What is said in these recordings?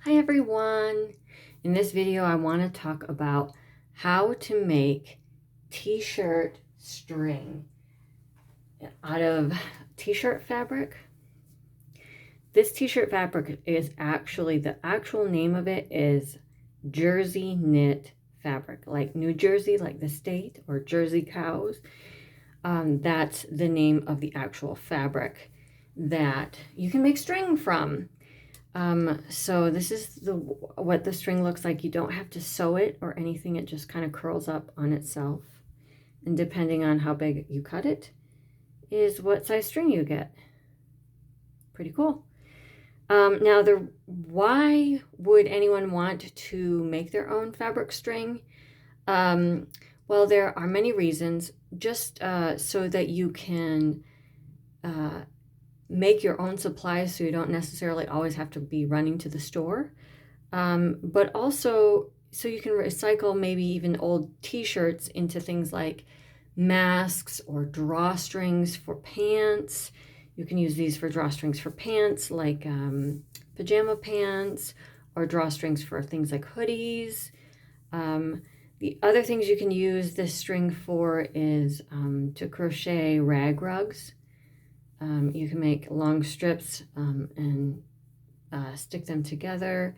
Hi everyone! In this video I want to talk about how to make t-shirt string out of t-shirt fabric. This t-shirt fabric is actually, the actual name of it is Jersey knit fabric, like New Jersey, like the state, or Jersey cows. That's the name of the actual fabric that you can make string from. So this is what the string looks like. You don't have to sew it or anything. It just kind of curls up on itself. And depending on how big you cut it is what size string you get. Pretty cool. Now, why would anyone want to make their own fabric string? Well, there are many reasons. Just so that you can make your own supplies, so you don't necessarily always have to be running to the store, but also so you can recycle maybe even old t-shirts into things like masks or drawstrings for pants. You can use these for drawstrings for pants, like pajama pants, or drawstrings for things like hoodies. The other things you can use this string for is to crochet rag rugs. You can make long strips and stick them together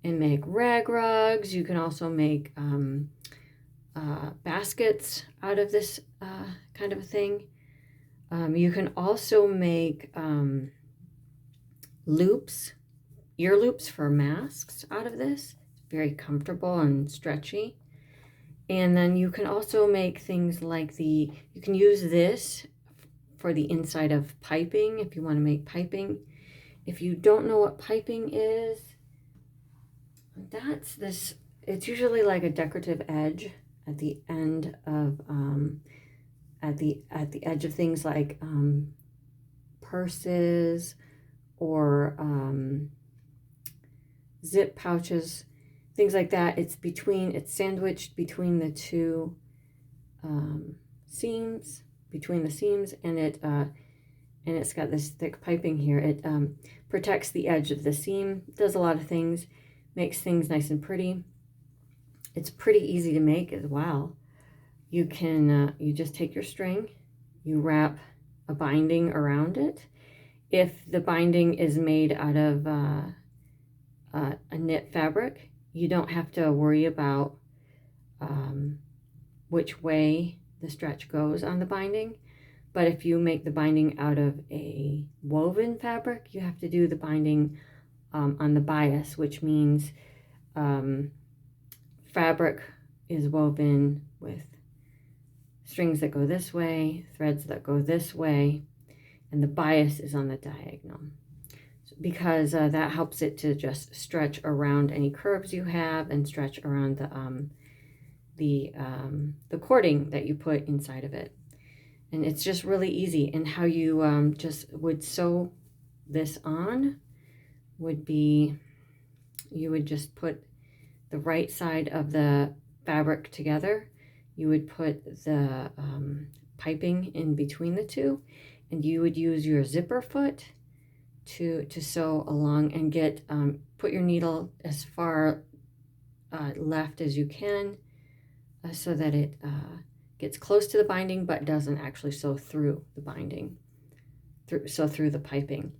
and make rag rugs. You can also make baskets out of this kind of a thing. You can also make loops, ear loops for masks out of this. Very comfortable and stretchy. And then you can also make things like you can use this for the inside of piping if you want to make piping. If you don't know what piping is, that's this. It's usually like a decorative edge at the end of at the edge of things like purses or zip pouches, things like that. It's sandwiched between the two seams. Between the seams, and it's got this thick piping here. It protects the edge of the seam, does a lot of things, makes things nice and pretty. It's pretty easy to make as well. You can you just take your string, you wrap a binding around it. If the binding is made out of a knit fabric, you don't have to worry about which way the stretch goes on the binding. But if you make the binding out of a woven fabric, you have to do the binding on the bias, which means fabric is woven with strings that go this way, threads that go this way, and the bias is on the diagonal, because that helps it to just stretch around any curves you have and stretch around the cording that you put inside of it. And it's just really easy. And how you just would sew this on would be, you would just put the right side of the fabric together. You would put the piping in between the two, and you would use your zipper foot to sew along and get put your needle as far left as you can, so that it gets close to the binding but doesn't actually sew through the binding, through the piping.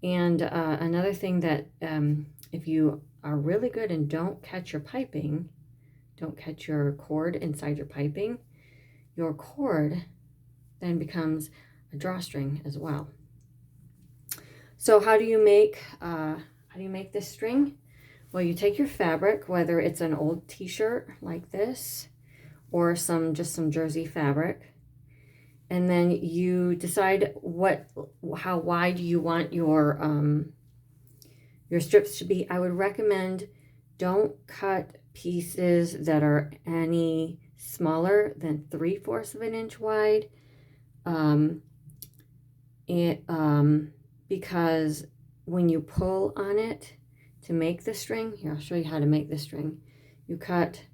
And another thing that if you are really good and don't catch your piping, don't catch your cord inside your piping, your cord then becomes a drawstring as well. So how do you make this string? Well, you take your fabric, whether it's an old t-shirt like this or just some jersey fabric, and then you decide how wide you want your strips to be. I would recommend don't cut pieces that are any smaller than 3/4 of an inch wide, because when you pull on it to make the string, here I'll show you how to make the string. You cut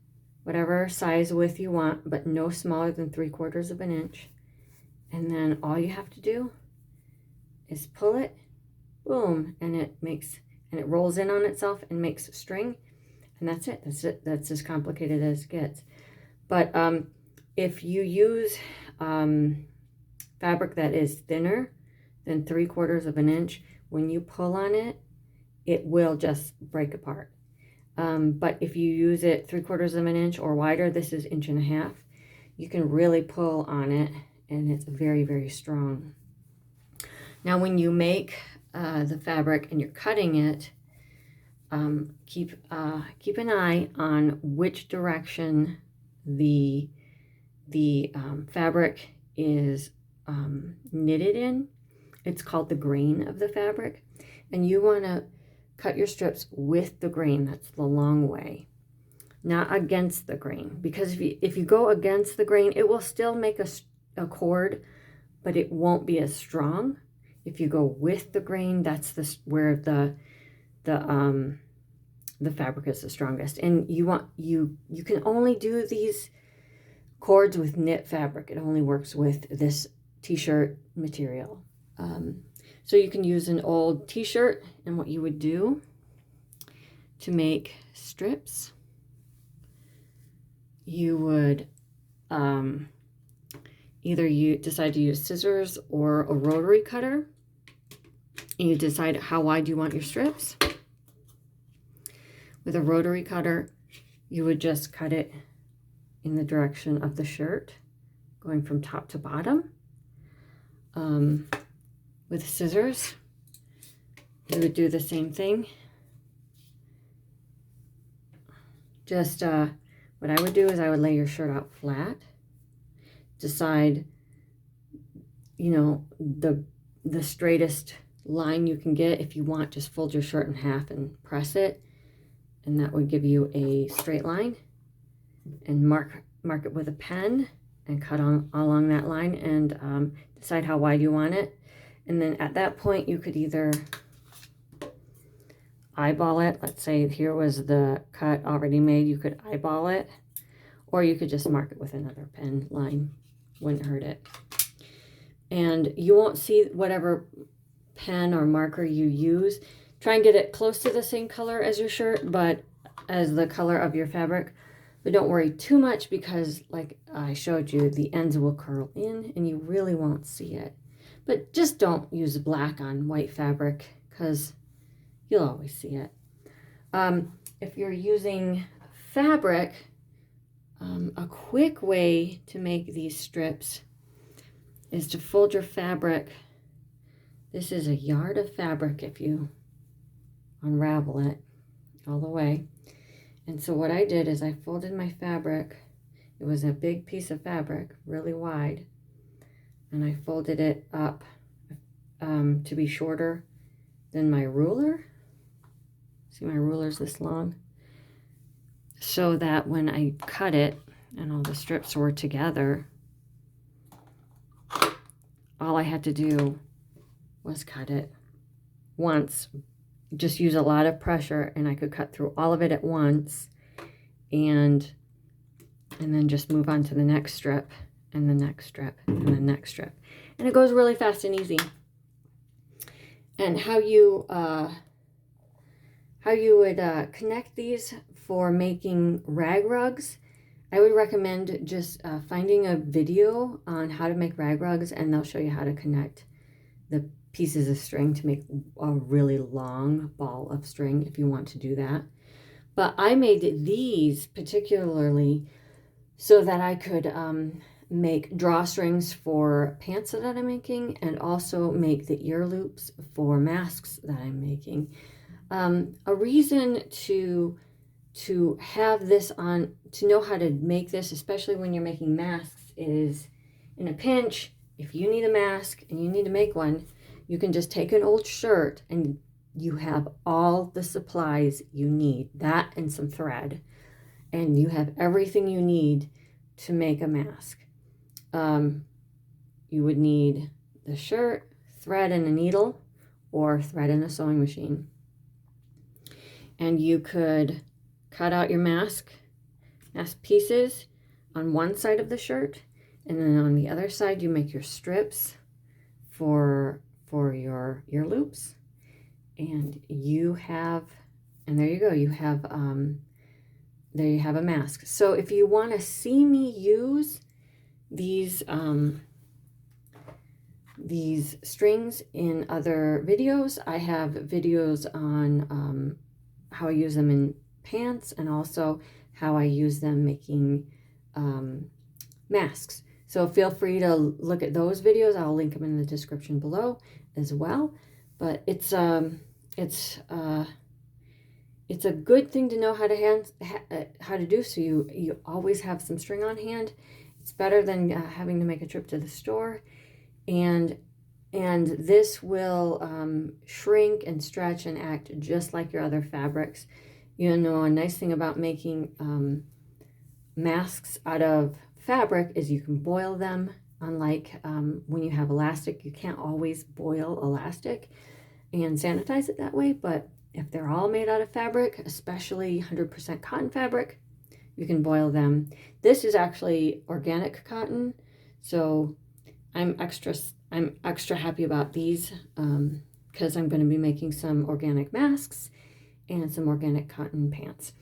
whatever size width you want, but no smaller than 3/4 of an inch. And then all you have to do is pull it, boom, and it and it rolls in on itself and makes string, and that's it. That's it. That's as complicated as it gets. But if you use fabric that is thinner than 3/4 of an inch, when you pull on it, it will just break apart. But if you use it 3/4 of an inch or wider, this is 1.5 inches, you can really pull on it, and it's very, very strong. Now, when you make the fabric and you're cutting it, keep an eye on which direction the fabric is knitted in. It's called the grain of the fabric, and you want to cut your strips with the grain. That's the long way, not against the grain, because if you go against the grain, it will still make a cord, but it won't be as strong. If you go with the grain, that's where the fabric is the strongest. And you can only do these cords with knit fabric. It only works with this t-shirt material. So you can use an old t-shirt, and what you would do to make strips, you would either you decide to use scissors or a rotary cutter, and you decide how wide you want your strips. With a rotary cutter, you would just cut it in the direction of the shirt, going from top to bottom. With scissors, you would do the same thing. Just what I would do is I would lay your shirt out flat, decide, you know, the straightest line you can get. If you want, just fold your shirt in half and press it, and that would give you a straight line. And mark it with a pen and cut on along that line, and decide how wide you want it. And then at that point, you could either eyeball it. Let's say here was the cut already made. You could eyeball it, or you could just mark it with another pen line. Wouldn't hurt it. And you won't see whatever pen or marker you use. Try and get it close to the same color as your shirt, but as the color of your fabric. But don't worry too much, because like I showed you, the ends will curl in and you really won't see it. But just don't use black on white fabric, because you'll always see it. If you're using fabric, a quick way to make these strips is to fold your fabric. This is a yard of fabric if you unravel it all the way. And so what I did is I folded my fabric. It was a big piece of fabric, really wide. And I folded it up to be shorter than my ruler. See, my ruler's this long. So that when I cut it and all the strips were together, all I had to do was cut it once. Just use a lot of pressure, and I could cut through all of it at once, and then just move on to the next strip, and the next strip, and the next strip. And it goes really fast and easy. And how you would connect these for making rag rugs, I would recommend just finding a video on how to make rag rugs, and they'll show you how to connect the pieces of string to make a really long ball of string if you want to do that. But I made these particularly so that I could make drawstrings for pants that I'm making, and also make the ear loops for masks that I'm making. A reason to have this on, to know how to make this, especially when you're making masks, is in a pinch, if you need a mask and you need to make one, you can just take an old shirt and you have all the supplies you need, that and some thread, and you have everything you need to make a mask. You would need the shirt, thread and a needle, or thread and a sewing machine. And you could cut out your mask pieces on one side of the shirt, and then on the other side you make your strips for your ear loops, And you have, and there you go, you have, there you have a mask. So if you want to see me use these strings in other videos, I have videos on how I use them in pants, and also how I use them making masks. So feel free to look at those videos. I'll link them in the description below as well. But it's a good thing to know how to do, so you always have some string on hand. It's better than having to make a trip to the store, and this will shrink and stretch and act just like your other fabrics. You know, a nice thing about making masks out of fabric is you can boil them. Unlike when you have elastic, you can't always boil elastic and sanitize it that way. But if they're all made out of fabric, especially 100% cotton fabric, you can boil them. This is actually organic cotton, so I'm extra happy about these because I'm going to be making some organic masks and some organic cotton pants.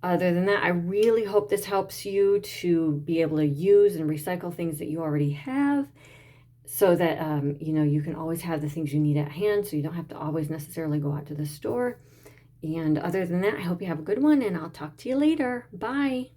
Other than that, I really hope this helps you to be able to use and recycle things that you already have, so that you know, you can always have the things you need at hand, so you don't have to always necessarily go out to the store. And other than that, I hope you have a good one, and I'll talk to you later. Bye.